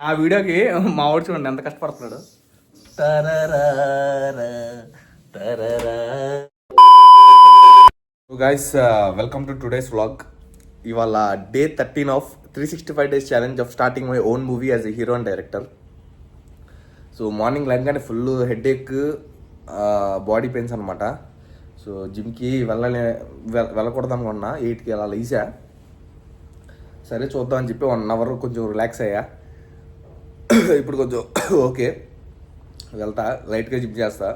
ఆ వీడియోకి మా వాడు చూడండి ఎంత కష్టపడుతున్నాడు. Guys, welcome to today's vlog. ఇవాళ day 13 of 365 days challenge of starting my own movie as a hero and director. So morning లేగానే ఫుల్ హెడేక్, బాడీ పెయిన్స్ అనమాట. సో జిమ్కి వెళ్ళకూడదు అనుకున్నా, 8కి అలా లేసా. సరే చూద్దాం అని చెప్పి 1 అవర్ కొంచెం రిలాక్స్ అయ్యా. ఇప్పుడు కొంచెం ఓకే, వెళ్తా, లైట్గా జిమ్ చేస్తా.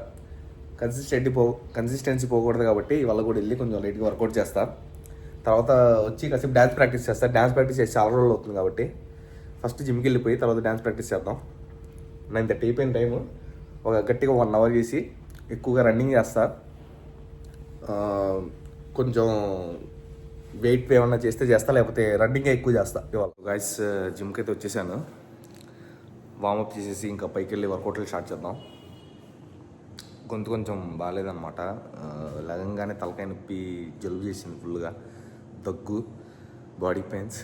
కన్సిస్టెన్సీ పోకూడదు కాబట్టి ఇవాళ కూడా వెళ్ళి కొంచెం లైట్గా వర్కౌట్ చేస్తా. తర్వాత వచ్చి కాసేపు డ్యాన్స్ ప్రాక్టీస్ చేస్తా. డ్యాన్స్ ప్రాక్టీస్ చేసి చాలా రోజులు అవుతుంది కాబట్టి ఫస్ట్ జిమ్కి వెళ్ళిపోయి తర్వాత డ్యాన్స్ ప్రాక్టీస్ చేద్దాం. 9:30 అయిపోయిన టైము. ఒక గట్టిగా 1 అవర్ చేసి ఎక్కువగా రన్నింగ్ చేస్తా. కొంచెం వెయిట్ ఏమన్నా చేస్తా, లేకపోతే రన్నింగ్ ఎక్కువ చేస్తా. ఇవాళ గైస్ జిమ్కి అయితే వచ్చేసాను. వార్మప్ చేసేసి ఇంకా పైకి వెళ్ళి వర్కౌట్లు స్టార్ట్ చేద్దాం. గొంతు కొంచెం బాగాలేదన్నమాట. లగంగానే తలకాయ నొప్పి, జలుబు చేసింది ఫుల్గా, దగ్గు, బాడీ పెయిన్స్.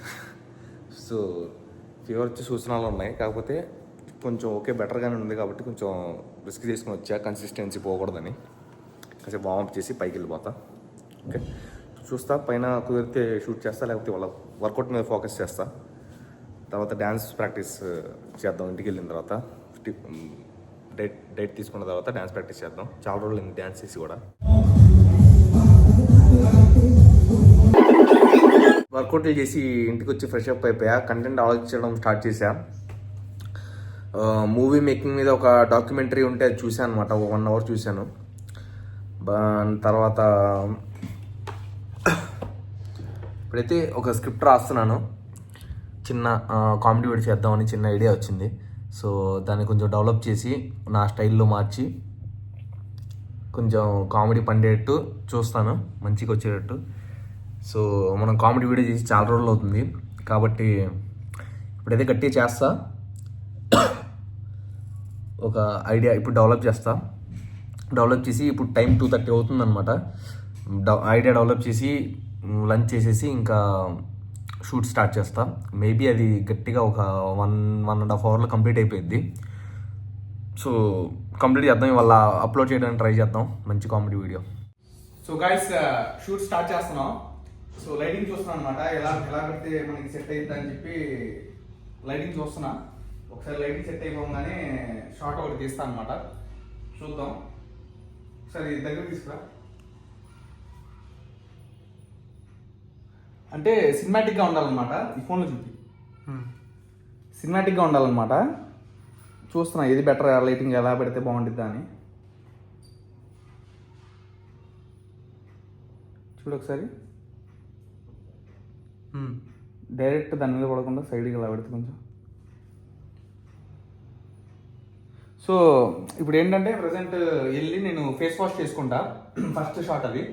సో ఫీవర్ వచ్చే సూచనలు ఉన్నాయి, కాకపోతే కొంచెం ఓకే బెటర్గానే ఉంది కాబట్టి కొంచెం రిస్క్ చేసుకుని వచ్చా, కన్సిస్టెన్సీ పోకూడదని. కాసేపు వార్మప్ చేసి పైకి వెళ్ళిపోతా. ఓకే, చూస్తా, పైన కుదిరితే షూట్ చేస్తా, లేకపోతే వాళ్ళ వర్కౌట్ మీద ఫోకస్ చేస్తా. తర్వాత డ్యాన్స్ ప్రాక్టీస్ చేద్దాం. ఇంటికి వెళ్ళిన తర్వాత డైట్ తీసుకున్న తర్వాత డ్యాన్స్ ప్రాక్టీస్ చేద్దాం. చాలా రోజులు డ్యాన్స్ చేసి కూడా. వర్కౌట్లు చేసి ఇంటికి వచ్చి ఫ్రెష్ అప్ అయిపోయా. కంటెంట్ ఆలోచించడం స్టార్ట్ చేశా. మూవీ మేకింగ్ మీద ఒక డాక్యుమెంటరీ ఉంటే అది చూశాను అనమాట. 1 అవర్ చూశాను. తర్వాత ఇప్పుడైతే ఒక స్క్రిప్ట్ రాస్తున్నాను. చిన్న కామెడీ వీడియో చేద్దామని చిన్న ఐడియా వచ్చింది. సో దాన్ని కొంచెం డెవలప్ చేసి నా స్టైల్లో మార్చి కొంచెం కామెడీ పండేటట్టు చూస్తాను, మంచిగా వచ్చేటట్టు. సో మనం కామెడీ వీడియో చేసి చాలా రోజులు అవుతుంది కాబట్టి ఇప్పుడైతే గట్టిగా చేస్తా. ఒక ఐడియా ఇప్పుడు డెవలప్ చేసి ఇప్పుడు టైం 2:30 అవుతుంది అనమాట. ఐడియా డెవలప్ చేసి లంచ్ చేసేసి ఇంకా షూట్ స్టార్ట్ చేస్తా. మేబీ అది గట్టిగా ఒక 1.5 అవర్లో కంప్లీట్ అయిపోయింది. సో కంప్లీట్ చేద్దాం, ఇవాళ అప్లోడ్ చేయడానికి ట్రై చేద్దాం మంచి comedy video. So guys, shoot start చేస్తున్నాం. సో లైటింగ్ చూస్తున్నాం అనమాట, ఎలా పెడితే మనకి సెట్ అవుతుంది అని చెప్పి లైటింగ్ చూస్తున్నా. ఒకసారి లైటింగ్ సెట్ అయిపోగానే షార్ట్ ఒకటి తీస్తాను అనమాట. చూద్దాం, ఒకసారి దగ్గర తీసుకురా. అంటే సినిమాటిక్గా ఉండాలన్నమాట. ఈ ఫోన్లో చూపి, సినిమాటిక్గా ఉండాలన్నమాట. చూస్తున్నా ఏది బెటర్, లైటింగ్ ఎలా పెడితే బాగుంటుందా అని. చూడు ఒకసారి, డైరెక్ట్ దాని మీద పడకుండా సైడ్కి ఎలా పెడితే కొంచెం. సో ఇప్పుడు ఏంటంటే ప్రజెంట్ వెళ్ళి నేను ఫేస్ వాష్ చేసుకుంటా. ఫస్ట్ షాట్ అది.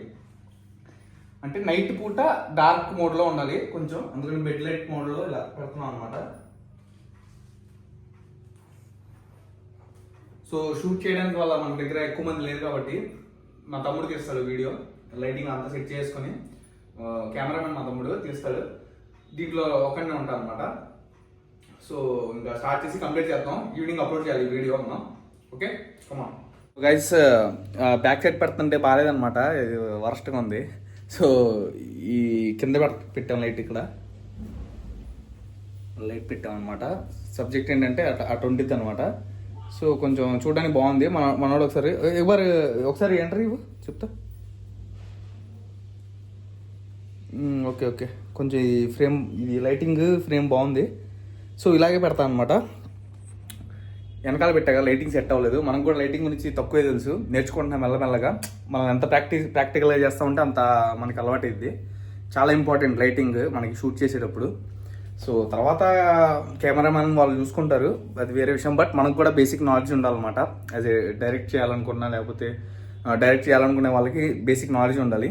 అంటే నైట్ పూట డార్క్ మోడ్లో ఉండాలి కొంచెం, అందుకని బెడ్ లైట్ మోడ్లో ఇలా పెడుతున్నాం అనమాట. సో షూట్ చేయడానికి వల్ల మన దగ్గర ఎక్కువ మంది లేరు కాబట్టి మా తమ్ముడు తీస్తాడు వీడియో. లైటింగ్ అంతా సెట్ చేసుకొని కెమెరామెన్ మా తమ్ముడు తీస్తాడు. దీంట్లో ఒకనే ఉంటాను అనమాట. సో ఇంకా స్టార్ట్ చేసి కంప్లీట్ చేద్దాం. ఈవినింగ్ అప్లోడ్ చేయాలి ఈ వీడియో మనం. Okay, come on guys. Back side పెడుతుంటే బాగాలేదనమాట, వరస్ట్గా ఉంది. సో ఈ కింద పెట్టాం లైట్, ఇక్కడ లైట్ పెట్టామన్నమాట. సబ్జెక్ట్ ఏంటంటే అటు ఉండిద్ది అనమాట. సో కొంచెం చూడడానికి బాగుంది. మనోడు ఒకసారి ఎంటర్ ఇవ్వు చెప్తా. ఓకే, కొంచెం ఈ ఫ్రేమ్, ఇది లైటింగ్ ఫ్రేమ్ బాగుంది. సో ఇలాగే పెడతాను అనమాట. వెనకాల పెట్టాక లైటింగ్ సెట్ అవ్వలేదు. మనకు కూడా లైటింగ్ గురించి తక్కువే తెలుసు, నేర్చుకుంటున్నాం మెల్లమెల్లగా. మనం ఎంత ప్రాక్టికల్గా చేస్తూ ఉంటే అంత మనకి అలవాటు అయింది. చాలా ఇంపార్టెంట్ లైటింగ్ మనకి షూట్ చేసేటప్పుడు. సో తర్వాత కెమెరామెన్ వాళ్ళు చూసుకుంటారు, అది వేరే విషయం. బట్ మనకు కూడా బేసిక్ నాలెడ్జ్ ఉండాలన్నమాట. యాజ్ ఏ డైరెక్ట్ చేయాలనుకున్నా, లేకపోతే డైరెక్ట్ చేయాలనుకునే వాళ్ళకి బేసిక్ నాలెడ్జ్ ఉండాలి.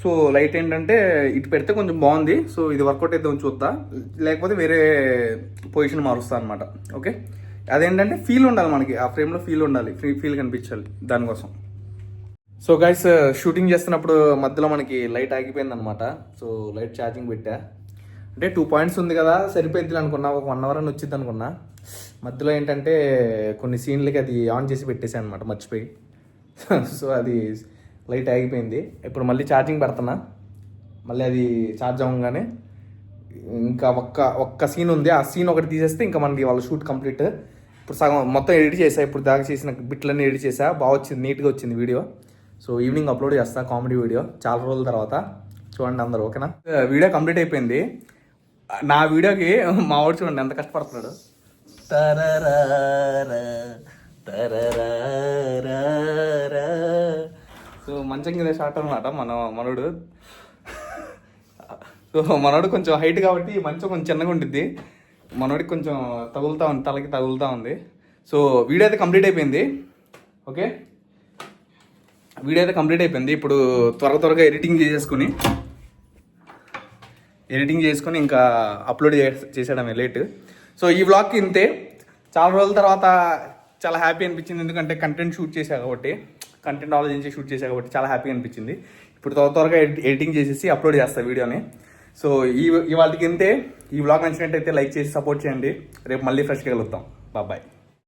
సో లైట్ ఏంటంటే ఇటు పెడితే కొంచెం బాగుంది. సో ఇది వర్కౌట్ అయితే చూద్దా, లేకపోతే వేరే పొజిషన్ మారుస్తా అనమాట. ఓకే, అదేంటంటే ఫీల్ ఉండాలి మనకి, ఆ ఫ్రేమ్లో ఫీల్ ఉండాలి, ఫీల్ కనిపించాలి దానికోసం. సో గైస్, షూటింగ్ చేస్తున్నప్పుడు మధ్యలో మనకి లైట్ ఆగిపోయింది అనమాట. సో లైట్ ఛార్జింగ్ పెట్టా. అంటే 2 పాయింట్స్ ఉంది కదా సరిపోయింది అనుకున్నా, ఒక 1 అవర్ అని వచ్చింది అనుకున్నా. మధ్యలో ఏంటంటే కొన్ని సీన్లకి అది ఆన్ చేసి పెట్టేసాను అనమాట మర్చిపోయి. సో అది లైట్ ఆగిపోయింది. ఇప్పుడు మళ్ళీ ఛార్జింగ్ పెడుతున్నా, మళ్ళీ అది ఛార్జ్ అవ్వగానే ఇంకా ఒక్క సీన్ ఉంది, ఆ సీన్ ఒకటి తీసేస్తే ఇంకా మనకి వాళ్ళ షూట్ కంప్లీట్. ఇప్పుడు సగం మొత్తం ఎడిట్ చేసా, ఇప్పుడు దాకా చేసిన బిట్లన్నీ ఎడిట్ చేసా, బాగా వచ్చింది, నీట్గా వచ్చింది వీడియో. సో ఈవినింగ్ అప్లోడ్ చేస్తా కామెడీ వీడియో చాలా రోజుల తర్వాత. చూడండి అందరూ, ఓకేనా? వీడియో కంప్లీట్ అయిపోయింది. నా వీడియోకి మా వాడు చూడండి ఎంత కష్టపడుతున్నాడు. సో మంచం కింద షార్ట్ అనమాట మనోడు. సో మనోడు కొంచెం హైట్ కాబట్టి మంచం కొంచెం చిన్నగా ఉంటుంది, మనోడికి కొంచెం తగులుతూ ఉంది, తలకి తగులుతూ ఉంది. సో వీడియో అయితే కంప్లీట్ అయిపోయింది. ఓకే, వీడియో అయితే కంప్లీట్ అయిపోయింది. ఇప్పుడు త్వరగా ఎడిటింగ్ చేసుకొని ఇంకా అప్లోడ్ చేసేయడమే లేట్. సో ఈ వ్లాగ్కి ఇంతే. చాలా రోజుల తర్వాత చాలా హ్యాపీ అనిపించింది, ఎందుకంటే కంటెంట్ ఆలోచించి షూట్ చేసా కాబట్టి చాలా హ్యాపీ అనిపించింది. ఇప్పుడు త్వరగా ఎడిటింగ్ చేసేసి అప్లోడ్ చేస్తాను వీడియోని. సో ఇవాళకి ఇంతే. ఈ వ్లాగ్ నచ్చినట్టయితే లైక్ చేసి సపోర్ట్ చేయండి. రేపు మళ్ళీ ఫ్రెష్గా కలుద్దాం. బాయ్.